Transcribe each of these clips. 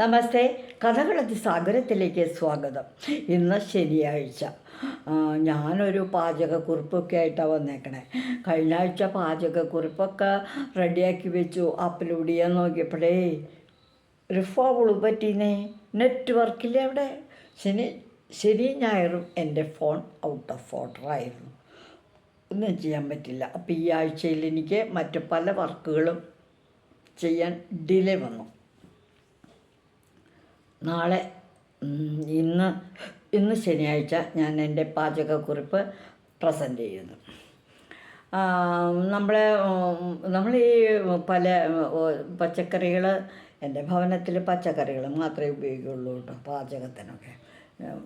നമസ്തേ. കഥകളതി സാഗരത്തിലേക്ക് സ്വാഗതം. ഇന്ന് ശനിയാഴ്ച. ഞാനൊരു പാചകക്കുറിപ്പൊക്കെ ആയിട്ടാണ് വന്നേക്കണേ. കഴിഞ്ഞ ആഴ്ച പാചകക്കുറിപ്പൊക്കെ റെഡിയാക്കി വെച്ചു. അപ്ലോഡ് ചെയ്യാൻ നോക്കിയപ്പോഴേ ഒരു ഫോള് പറ്റീന്നേ. നെറ്റ്വർക്കില്ല അവിടെ. ശനി ഞായറും എൻ്റെ ഫോൺ ഔട്ട് ഓഫ് ഓർഡർ ആയിരുന്നു. ഒന്നും ചെയ്യാൻ പറ്റില്ല. അപ്പോൾ ഈ ആഴ്ചയിൽ എനിക്ക് മറ്റു പല വർക്കുകളും ചെയ്യാൻ ഡിലേ വന്നു. നാളെ ഇന്ന് ശനിയാഴ്ച ഞാൻ എൻ്റെ പാചകക്കുറിപ്പ് പ്രസൻറ്റ് ചെയ്യുന്നു. നമ്മൾ ഈ പല പച്ചക്കറികൾ, എൻ്റെ ഭവനത്തിൽ പച്ചക്കറികൾ മാത്രമേ ഉപയോഗിക്കുള്ളൂ കേട്ടോ പാചകത്തിനൊക്കെ,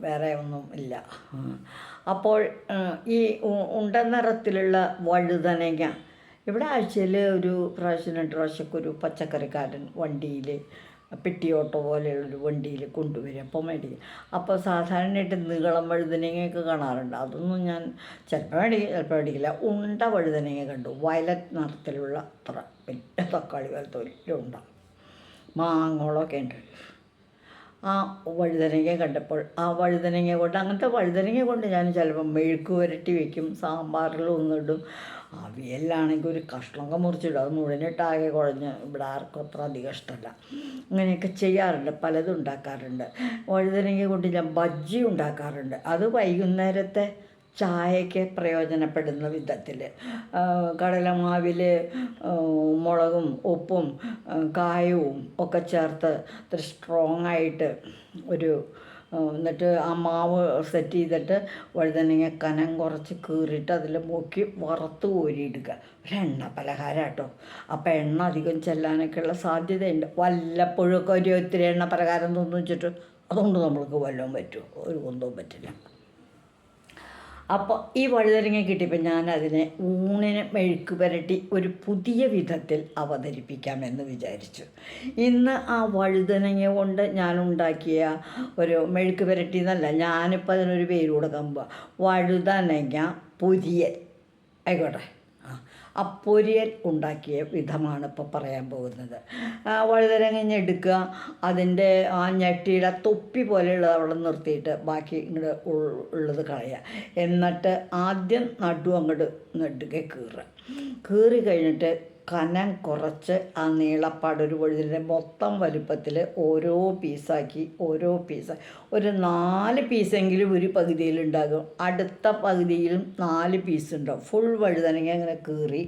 വേറെ ഒന്നും ഇല്ല. അപ്പോൾ ഈ ഉണ്ടനിറത്തിലുള്ള വഴുതനങ്ങ ഇവിടെ ആഴ്ചയിൽ ഒരു പ്രാവശ്യം 2 പ്രാവശ്യമൊക്കെ ഒരു പച്ചക്കറിക്കാരൻ വണ്ടിയിൽ പെട്ടിയോട്ടോ പോലെയുള്ളൊരു വണ്ടിയിൽ കൊണ്ടുവരും. അപ്പോൾ മേടിക്കും. അപ്പോൾ സാധാരണയായിട്ട് നീളം വഴുതനങ്ങയൊക്കെ കാണാറുണ്ട്. അതൊന്നും ഞാൻ ചിലപ്പോൾ മേടിക്കില്ല. ഉണ്ട വഴുതനങ്ങ കണ്ടു, വയലറ്റ് നിറത്തിലുള്ള അത്ര വലിയ തക്കാളി പോലത്തെ വലിയ ഉണ്ട. മാങ്ങകളൊക്കെ ഉണ്ട്. ആ വഴുതനങ്ങ കണ്ടപ്പോൾ ആ വഴുതനങ്ങ കൊണ്ട്, അങ്ങനത്തെ വഴുതനങ്ങ കൊണ്ട് ഞാൻ ചിലപ്പോൾ മെഴുക്ക് പുരട്ടി വയ്ക്കും, സാമ്പാറിലൊന്നിടും. അവിയലാണെങ്കിൽ ഒരു കഷ്ണമൊക്കെ മുറിച്ചിടും. അത് മുഴുവനിട്ടാകെ കുഴഞ്ഞ് ഇവിടെ ആർക്കും അത്ര അധികം ഇഷ്ടമല്ല. അങ്ങനെയൊക്കെ ചെയ്യാറുണ്ട്, പലതും ഉണ്ടാക്കാറുണ്ട്. വഴുതനങ്ങ കൊണ്ട് ഞാൻ ബജ്ജി ഉണ്ടാക്കാറുണ്ട്. അത് വൈകുന്നേരത്തെ ചായയ്ക്ക് പ്രയോജനപ്പെടുന്ന വിധത്തിൽ കടലമാവിൽ മുളകും ഉപ്പും കായവും ഒക്കെ ചേർത്ത് ഇത്തിരി സ്ട്രോങ് ആയിട്ട് എന്നിട്ട് ആ മാവ് സെറ്റ് ചെയ്തിട്ട് വഴുതനങ്ങ കനം കുറച്ച് കീറിയിട്ട് അതിൽ മുക്കി വറുത്ത് കോരിയിടുക. ഒരു എണ്ണ പലഹാരം കേട്ടോ. അപ്പോൾ എണ്ണ അധികം ചെല്ലാനൊക്കെയുള്ള സാധ്യതയുണ്ട്. വല്ലപ്പോഴൊക്കെ ഒത്തിരി എണ്ണ പലഹാരം തോന്നു വെച്ചിട്ട് അതുകൊണ്ട് നമ്മൾക്ക് വല്ലതും പറ്റുമോ? ഒരു ഒന്നും പറ്റില്ല. അപ്പോൾ ഈ വഴുതനങ്ങ കിട്ടിയപ്പോൾ ഞാനതിനെ ഊണിന് മെഴുക്ക് പുരട്ടി ഒരു പുതിയ വിധത്തിൽ അവതരിപ്പിക്കാമെന്ന് വിചാരിച്ചു. ഇന്ന് ആ വഴുതനങ്ങ കൊണ്ട് ഞാനുണ്ടാക്കിയ ഒരു മെഴുക്ക് പുരട്ടി എന്നല്ല, ഞാനിപ്പോൾ അതിനൊരു പേര് കൊടുക്കാൻ പോവാ. വഴുതനങ്ങ പൊരിയൽ ആയിക്കോട്ടെ. ആ പൊരിയൽ ഉണ്ടാക്കിയ വിധമാണ് ഇപ്പോൾ പറയാൻ പോകുന്നത്. വഴുതനങ്ങ എടുക്കുക, അതിൻ്റെ ആ ഞെട്ടിയുടെ തൊപ്പി പോലെയുള്ളത് അവിടെ നിർത്തിയിട്ട് ബാക്കി ഇങ്ങോട്ട് ഉള്ളത് കളയുക. എന്നിട്ട് ആദ്യം അങ്ങോട്ട് നെടുകെ കീറി കഴിഞ്ഞിട്ട് കനം കുറച്ച് ആ നീളപ്പാടൊരു വഴുതലിൻ്റെ മൊത്തം വലുപ്പത്തിൽ ഓരോ പീസാക്കി ഒരു 4 പീസെങ്കിലും ഒരു പകുതിയിലുണ്ടാകും. അടുത്ത പകുതിയിലും 4 പീസ് ഉണ്ടാവും. ഫുൾ വഴുതനങ്ങ അങ്ങനെ കീറി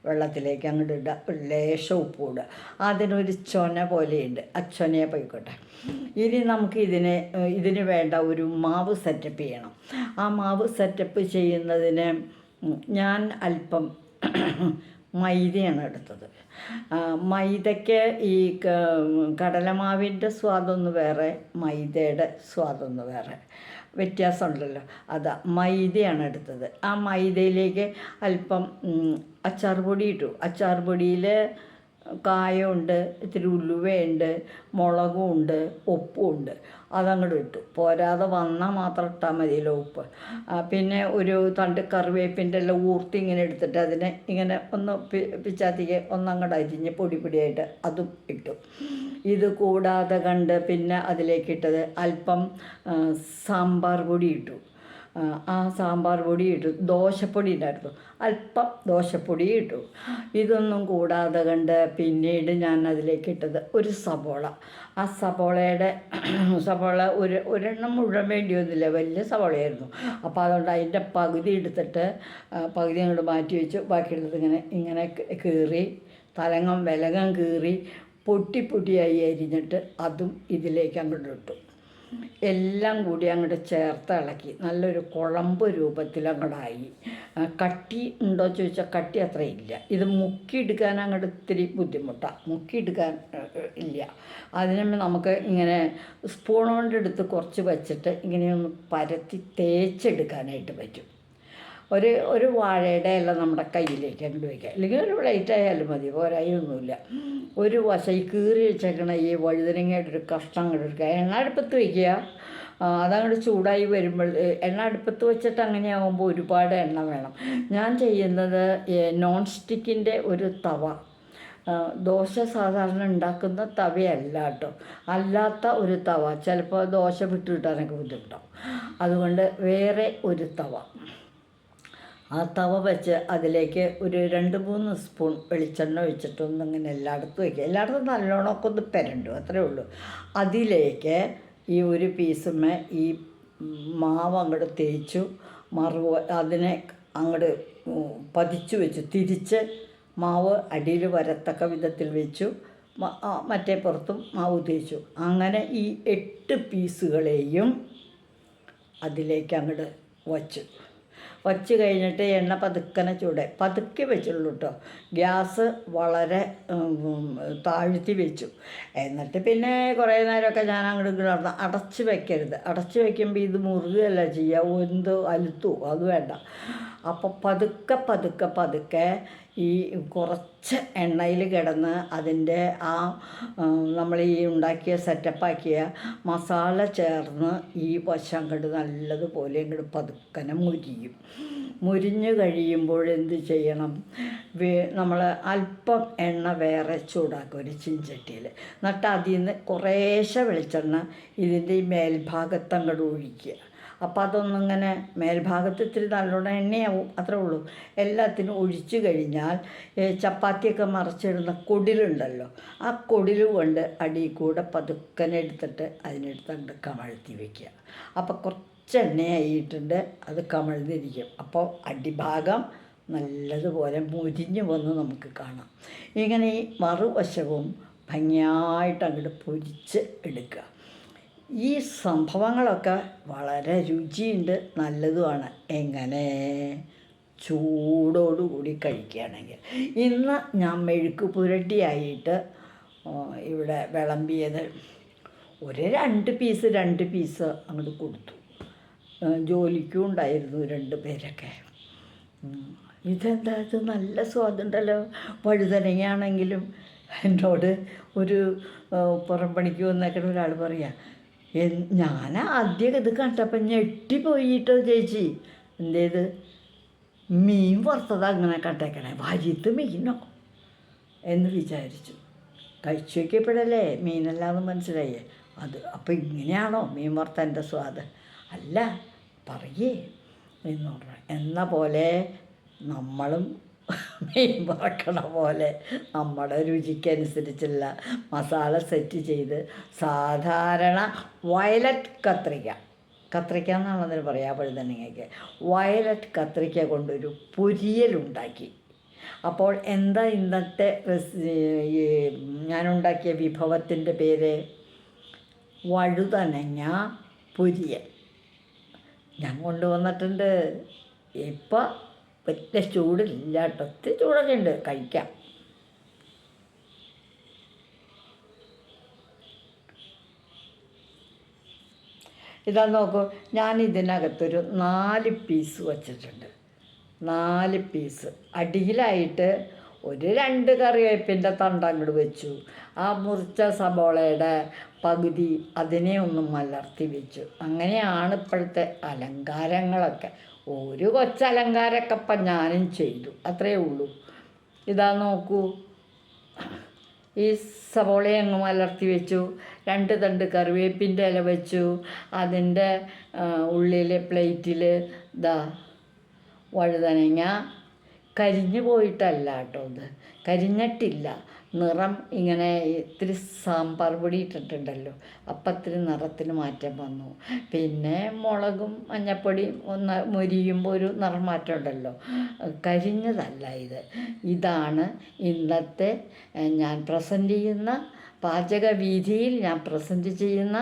വെള്ളത്തിലേക്ക് അങ്ങോട്ട് ഇടുക. ഒരു ലേശം ഉപ്പ് ഇടുക. അതിനൊരു ചൊന പോലെയുണ്ട്, ആ ചൊനയെ പോയിക്കോട്ടെ. ഇനി നമുക്ക് ഇതിന് വേണ്ട ഒരു മാവ് സെറ്റപ്പ് ചെയ്യണം. ആ മാവ് സെറ്റപ്പ് ചെയ്യുന്നതിന് ഞാൻ അല്പം മൈദയാണ് എടുത്തത്. മൈദയ്ക്ക് ഈ കടലമാവിൻ്റെ സ്വാദൊന്ന് വേറെ, മൈദയുടെ സ്വാദൊന്ന് വേറെ, വ്യത്യാസമുണ്ടല്ലോ. മൈദയാണ് എടുത്തത്. ആ മൈദയിലേക്ക് അല്പം അച്ചാർ പൊടി ഇട്ടു. അച്ചാർ പൊടിയിൽ കായമുണ്ട്, ഇത്തിരി ഉലുവയുണ്ട്, മുളകും ഉണ്ട്, ഉപ്പും ഉണ്ട്. അതങ്ങോട്ട് ഇട്ടു. പോരാതെ വന്നാൽ മാത്രം ഇട്ടാൽ മതിയല്ലോ ഉപ്പ്. പിന്നെ ഒരു തണ്ട് കറിവേപ്പിൻ്റെ എല്ലാം ഊർത്തി ഇങ്ങനെ എടുത്തിട്ട് അതിനെ ഇങ്ങനെ ഒന്ന് പിച്ചാത്തിക്ക് ഒന്നങ്ങോട്ട് അരിഞ്ഞ് പൊടിയായിട്ട് അതും ഇട്ടു. ഇത് കൂടാതെ പിന്നെ അതിലേക്കിട്ടത് അല്പം സാമ്പാർ പൊടി ഇട്ടു. ആ സാമ്പാർ പൊടി ഇട്ടു. ദോശപ്പൊടി ഉണ്ടായിരുന്നു, അല്പം ദോശപ്പൊടി ഇട്ടു. ഇതൊന്നും കൂടാതെ പിന്നീട് ഞാൻ അതിലേക്കിട്ടത് ഒരു സവോള. ആ സവോള ഒരെണ്ണം മുഴുവൻ വേണ്ടിയൊന്നുമില്ല, വലിയ സവോളയായിരുന്നു. അപ്പോൾ അതുകൊണ്ട് അതിൻ്റെ പകുതി എടുത്തിട്ട് പകുതി അങ്ങോട്ട് മാറ്റി വെച്ചു. ബാക്കിയുള്ളത് ഇങ്ങനെ കീറി വിലകം കീറി പൊട്ടിയായി അരിഞ്ഞിട്ട് അതും ഇതിലേക്ക് അങ്ങോട്ട് ഇട്ടു. എല്ലാം കൂടി അങ്ങോട്ട് ചേർത്ത് ഇളക്കി നല്ലൊരു കുഴമ്പ് രൂപത്തിൽ അങ്ങോട്ടായി. കട്ടി ഉണ്ടോ ചോദിച്ചാൽ കട്ടി അത്രയില്ല. ഇത് മുക്കിയെടുക്കാൻ അങ്ങോട്ട് ഇത്തിരി ബുദ്ധിമുട്ടാണ്, മുക്കിയെടുക്കാൻ ഇല്ല. അതിന് നമുക്ക് ഇങ്ങനെ സ്പൂൺ കൊണ്ടെടുത്ത് കുറച്ച് വെച്ചിട്ട് ഇങ്ങനെയൊന്ന് പരത്തി തേച്ചെടുക്കാനായിട്ട് പറ്റും. ഒരു വാഴയുടെ ഇല നമ്മുടെ കയ്യിലേക്ക് അങ്ങോട്ട് വയ്ക്കുക, അല്ലെങ്കിൽ ഒരു പ്ലേറ്റ് ആയാലും മതി, പോരായൊന്നുമില്ല. ഒരു വശം ഈ കീറി വെച്ചേക്കണ ഈ വഴുതനങ്ങയുടെ ഒരു കഷ്ണം അങ്ങോട്ട് എടുക്കുക. എണ്ണ അടുപ്പത്ത് വയ്ക്കുക. അതങ്ങോട്ട് ചൂടായി വരുമ്പോൾ എണ്ണ അടുപ്പത്ത് വെച്ചിട്ട് അങ്ങനെയാകുമ്പോൾ ഒരുപാട് എണ്ണ വേണം. ഞാൻ ചെയ്യുന്നത് നോൺ സ്റ്റിക്കിൻ്റെ ഒരു തവ ദോശ സാധാരണ ഉണ്ടാക്കുന്ന തവയല്ല കേട്ടോ, അല്ലാത്ത ഒരു തവ. ചിലപ്പോൾ ദോശ വിട്ട് കിട്ടാനൊക്കെ ബുദ്ധിമുട്ടാവും. അതുകൊണ്ട് വേറെ ഒരു തവ, ആ തവ വെച്ച് അതിലേക്ക് ഒരു 2-3 സ്പൂൺ വെളിച്ചെണ്ണ ഒഴിച്ചിട്ടൊന്നിങ്ങനെ എല്ലായിടത്തും വയ്ക്കുക. എല്ലായിടത്തും നല്ലോണമൊക്കെ ഒന്ന് പെരണ്ടു, അത്രേ ഉള്ളൂ. അതിലേക്ക് ഈ ഒരു പീസുമേ ഈ മാവ് അങ്ങോട്ട് തേച്ചു അതിനെ അങ്ങോട്ട് പതിച്ചു വെച്ചു, തിരിച്ച് മാവ് അടിയിൽ വരത്തക്ക വിധത്തിൽ വെച്ചു, മറ്റേ പുറത്തും മാവ് തേച്ചു. അങ്ങനെ ഈ 8 പീസുകളെയും അതിലേക്ക് അങ്ങോട്ട് വച്ച് കഴിഞ്ഞിട്ട് എണ്ണ പതുക്കെ വെച്ചുള്ളൂ കേട്ടോ. ഗ്യാസ് വളരെ താഴ്ത്തി വെച്ചു. എന്നിട്ട് പിന്നെ കുറേ നേരമൊക്കെ ഞാൻ അങ്ങോട്ട് കിടന്ന് അടച്ച് വെക്കരുത്. അടച്ച് വയ്ക്കുമ്പോൾ ഇത് മുറുകയല്ല ചെയ്യുക, എന്തോ അലുത്തു, അത് വേണ്ട. അപ്പോൾ പതുക്കെ ഈ കുറച്ച് എണ്ണയിൽ കിടന്ന് അതിൻ്റെ ആ നമ്മൾ ഈ ഉണ്ടാക്കിയ സെറ്റപ്പാക്കിയ മസാല ചേർന്ന് ഈ വശം അങ്ങോട്ട് നല്ലതുപോലെ അങ്ങോട്ട് പതുക്കനെ മുരിഞ്ഞ് കഴിയുമ്പോൾ എന്ത് ചെയ്യണം? നമ്മൾ അല്പം എണ്ണ വേറെ ചൂടാക്കുക ഒരു ചീഞ്ചട്ടിയിൽ. എന്നിട്ട് അതിൽ നിന്ന് കുറേശ്ശെ വെളിച്ചെണ്ണ ഇതിൻ്റെ ഈ മേൽഭാഗത്ത് അങ്ങോട്ട് ഒഴിക്കുക. അപ്പോൾ അതൊന്നിങ്ങനെ മേൽഭാഗത്ത് ഇത്തിരി നല്ലോണം എണ്ണയാവും, അത്രേ ഉള്ളൂ. എല്ലാത്തിനും ഒഴിച്ചു കഴിഞ്ഞാൽ ചപ്പാത്തിയൊക്കെ മറിച്ചിടുന്ന കൊടിലുണ്ടല്ലോ, ആ കൊടിൽ കൊണ്ട് അടിയിൽ കൂടെ പതുക്കനെ എടുത്തിട്ട് അതിനെടുത്ത് കമഴ്ത്തി വയ്ക്കുക. അപ്പോൾ കുറച്ച് എണ്ണയായിട്ടുണ്ട്, അത് കമഴ്ന്നിരിക്കും. അപ്പോൾ അടിഭാഗം നല്ലതുപോലെ മുരിഞ്ഞു വന്ന് നമുക്ക് കാണാം. ഇങ്ങനെ ഈ മറുവശവും ഭംഗിയായിട്ട് അങ്ങോട്ട് പൊരിച്ച് എടുക്കുക. ഈ സംഭവങ്ങളൊക്കെ വളരെ രുചിയുണ്ട്, നല്ലതുമാണ്. എങ്ങനെ? ചൂടോടുകൂടി കഴിക്കുകയാണെങ്കിൽ. ഇന്ന് ഞാൻ മെഴുക്ക് പുരട്ടിയായിട്ട് ഇവിടെ വിളമ്പിയത് ഒരു 2 പീസ് അങ്ങോട്ട് കൊടുത്തു. ജോലിക്കും ഉണ്ടായിരുന്നു 2 പേരൊക്കെ. ഇതെന്താ, ഇത് നല്ല സ്വാദുണ്ടല്ലോ. വഴുതനങ്ങയാണെങ്കിലും എന്നോട് ഒരു പുറംപണിക്ക് വന്നേക്കുന്ന ഒരാൾ പറയാം, ഞാൻ ആദ്യം ഇത് കണ്ടപ്പോൾ ഞെട്ടിപ്പോയിട്ടോ ചേച്ചി. എന്തേത്? മീൻ വറുത്തത് അങ്ങനെ കണ്ടേക്കണേ, വലുത് മീനോ എന്ന് വിചാരിച്ചു. കഴിച്ചു വയ്ക്കപ്പെടല്ലേ മീനല്ലാന്ന് മനസ്സിലായേ. അപ്പോൾ ഇങ്ങനെയാണോ മീൻ വറുത്തതിൻ്റെ സ്വാദ്? അല്ല, പറയേ എന്ന് പറഞ്ഞു. എന്ന പോലെ നമ്മളും മീൻ വറക്കണ പോലെ നമ്മുടെ രുചിക്കനുസരിച്ചുള്ള മസാല സെറ്റ് ചെയ്ത്, സാധാരണ വയലറ്റ് കത്രിക്ക എന്നാണ് അതിന് പറയുക, വഴുതനങ്ങയ്ക്ക്. വയലറ്റ് കത്രിക്ക കൊണ്ടൊരു പൊരിയലുണ്ടാക്കി. അപ്പോൾ എന്താ ഇന്നത്തെ ഞാനുണ്ടാക്കിയ വിഭവത്തിൻ്റെ പേര്? വഴുതനങ്ങ പൊരിയൽ. ഞാൻ കൊണ്ടുവന്നിട്ടുണ്ട്. ഇപ്പം വലിയ ചൂടില്ല കേട്ടോ, ഒത്തിരി ചൂടൊക്കെ ഉണ്ട്, കഴിക്കാം. ഇതാ നോക്കൂ, ഞാൻ ഇതിനകത്തൊരു 4 പീസ് വച്ചിട്ടുണ്ട്. 4 പീസ്. അടിയിലായിട്ട് ഒരു 2 കറിവേപ്പിൻ്റെ തണ്ടങ്ങോട്ട് വെച്ചു. ആ മുറിച്ച സബോളയുടെ പകുതി അതിനെ ഒന്ന് മലർത്തി വെച്ചു. അങ്ങനെയാണ് ഇപ്പോഴത്തെ അലങ്കാരങ്ങളൊക്കെ. ഒരു കൊച്ചലങ്കാരമൊക്കെ ഇപ്പം ഞാനും ചെയ്തു, അത്രയേ ഉള്ളൂ. ഇതാ നോക്കൂ, ഈ സവോളയെ അങ്ങ് മലർത്തി വെച്ചു. 2 തണ്ട് കറിവേപ്പിൻ്റെ ഇല വെച്ചു. അതിൻ്റെ ഉള്ളിലെ പ്ലേറ്റിൽ ഇതാ വഴുതനങ്ങ. കരിഞ്ഞു പോയിട്ടല്ല കേട്ടോ, ഇത് കരിഞ്ഞിട്ടില്ല. നിറം ഇങ്ങനെ ഇത്തിരി സാമ്പാർ പൊടി ഇട്ടിട്ടുണ്ടല്ലോ, അപ്പം ഇത്തിരി നിറത്തിന് മാറ്റം വന്നു. പിന്നെ മുളകും മഞ്ഞപ്പൊടിയും ഒന്ന് മൊരിയുമ്പോൾ ഒരു നിറം മാറ്റം ഉണ്ടല്ലോ. കരിഞ്ഞതല്ല ഇത്. ഇതാണ് ഇന്നത്തെ ഞാൻ പ്രസൻറ്റ് ചെയ്യുന്ന, പാചക വീതിയിൽ ഞാൻ പ്രസൻറ്റ് ചെയ്യുന്ന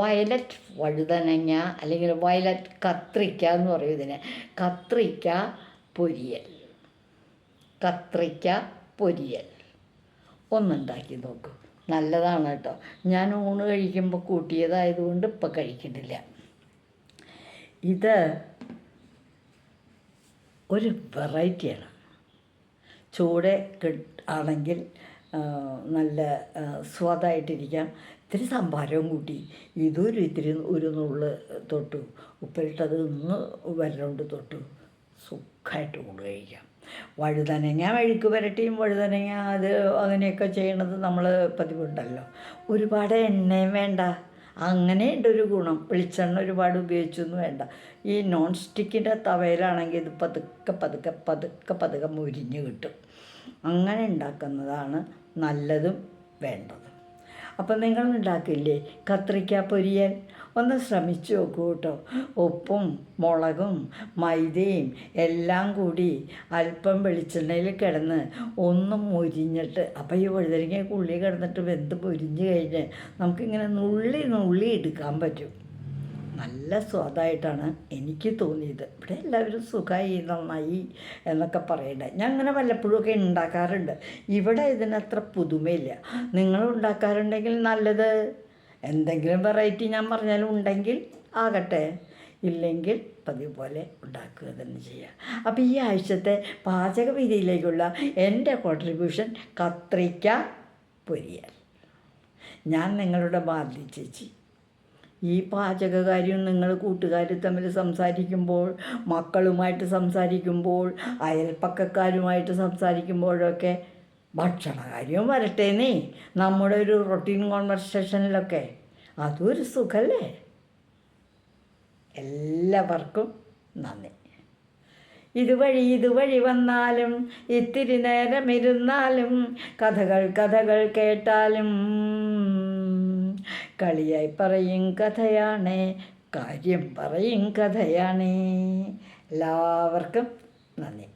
വയലറ്റ് വഴുതനങ്ങ, അല്ലെങ്കിൽ വയലറ്റ് കത്രിക്ക എന്ന് പറയും ഇതിനെ. കത്രിക്ക പൊരിയൽ ഒന്നുണ്ടാക്കി നോക്കൂ, നല്ലതാണ് കേട്ടോ. ഞാൻ ഊണ് കഴിക്കുമ്പോൾ കൂട്ടിയതായതുകൊണ്ട് ഇപ്പം കഴിക്കുന്നില്ല. ഇത് ഒരു വെറൈറ്റിയാണ്. ചൂട് ആണെങ്കിൽ നല്ല സ്വാദായിട്ടിരിക്കാം. ഇത്തിരി സംഭാരവും കൂട്ടി ഇത്തിരി ഒരു നുള്ള് തൊട്ടു ഉപ്പിലിട്ടത് ഒന്ന് വരണ്ട് തൊട്ടു സുഖമായിട്ട് കൊണ്ട് കഴിക്കാം. വഴുതനങ്ങ മെഴുക്ക് പുരട്ടിയും വഴുതനങ്ങ അങ്ങനെയൊക്കെ ചെയ്യണത് നമ്മൾ പതിവുണ്ടല്ലോ. ഒരുപാട് എണ്ണയും വേണ്ട. അങ്ങനെയുണ്ടൊരു ഗുണം. വെളിച്ചെണ്ണ ഒരുപാട് ഉപയോഗിച്ചൊന്നും വേണ്ട. ഈ നോൺ സ്റ്റിക്കിൻ്റെ തവയിലാണെങ്കിൽ ഇത് പതുക്കെ പതുക്കെ പതുക്കെ പതുക്കെ മുരിഞ്ഞ് കിട്ടും. അങ്ങനെ ഉണ്ടാക്കുന്നതാണ് നല്ലതും വേണ്ടതും. അപ്പം നിങ്ങൾ ഉണ്ടാക്കില്ലേ കത്രിക്ക പൊരിയൽ? ഒന്ന് ശ്രമിച്ചു നോക്കൂ കേട്ടോ. ഉപ്പും മുളകും മൈദയും എല്ലാം കൂടി അല്പം വെളിച്ചെണ്ണയിൽ കിടന്ന് ഒന്ന് മൊരിഞ്ഞിട്ട്, അപ്പോൾ ഈ വഴുതനങ്ങ ഉള്ളി കിടന്നിട്ട് വെന്ത് മൊരിഞ്ഞ് കഴിഞ്ഞ് നമുക്കിങ്ങനെ നുള്ളി നുള്ളി എടുക്കാൻ പറ്റും. നല്ല സ്വാദായിട്ടാണ് എനിക്ക് തോന്നിയത്. ഇവിടെ എല്ലാവരും സുഖമായി നന്നായി എന്നൊക്കെ പറയണ്ടേ. ഞാൻ അങ്ങനെ വല്ലപ്പോഴുമൊക്കെ ഉണ്ടാക്കാറുണ്ട്. ഇവിടെ ഇതിനത്ര പുതുമയില്ല. നിങ്ങൾ ഉണ്ടാക്കാറുണ്ടെങ്കിൽ നല്ലത്. എന്തെങ്കിലും വെറൈറ്റി ഞാൻ പറഞ്ഞാലും ഉണ്ടെങ്കിൽ ആകട്ടെ, ഇല്ലെങ്കിൽ പതിവ് പോലെ ഉണ്ടാക്കുക തന്നെ ചെയ്യുക. അപ്പോൾ ഈ ആഴ്ചത്തെ പാചകവിധിയിലേക്കുള്ള എൻ്റെ കോൺട്രിബ്യൂഷൻ കത്രിക്ക പൊരിയൽ. ഞാൻ നിങ്ങളുടെ മാലതി ചേച്ചി. ഈ പാചകകാര്യം നിങ്ങൾ കൂട്ടുകാർ തമ്മിൽ സംസാരിക്കുമ്പോൾ, മക്കളുമായിട്ട് സംസാരിക്കുമ്പോൾ, അയൽപ്പക്കക്കാരുമായിട്ട് സംസാരിക്കുമ്പോഴൊക്കെ ഭക്ഷണകാര്യവും വരട്ടേന്നേ നമ്മുടെ ഒരു റൊട്ടീൻ കോൺവെർസേഷനിലൊക്കെ. അതൊരു സുഖമല്ലേ? എല്ലാവർക്കും നന്ദി. ഇതുവഴി വന്നാലും ഇത്തിരി നേരം ഇരുന്നാലും കഥകൾ കേട്ടാലും കളിയായി പറയും കഥയാണ്, കാര്യം പറയും കഥയാണ്. എല്ലാവർക്കും നന്ദി.